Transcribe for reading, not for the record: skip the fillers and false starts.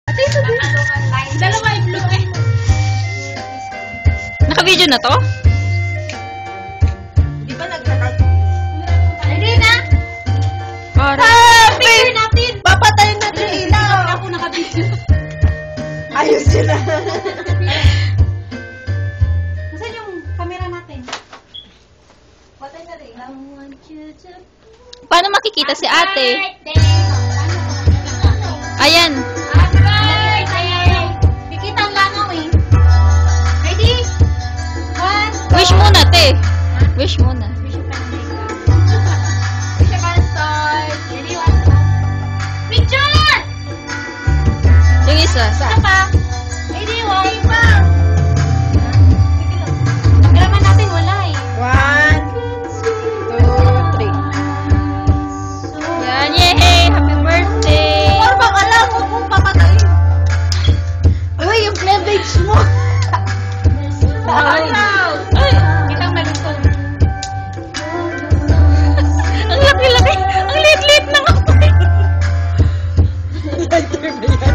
Ate, ito din. Dalawa yung blue eh. Naka-video na to? Di ba nagkakag... Hindi na. Para. Picture natin. Papatayin natin yung ilaw. Ako naka-video. Ayos yun na. Nasaan yung camera natin? Patay na rin. Paano makikita si ate? Ayan. Happy birthday! Kikita ang langaw eh. Ready? 1, Wish muna, te. Wish muna. Wish ka start. Ready? 1, picture! Yung isa. Isa pa. Ready? 1, pa. Cameraman natin wala eh. 1, 2, 3. Yan, yay! Happy birthday! Or bang alam mo kung papatayin? Uy, yung cleavage mo. Ay! Ay! Kitang malungkot. Ang laki-laki! Ang liit-liit ng apoy! Lighter ba yan?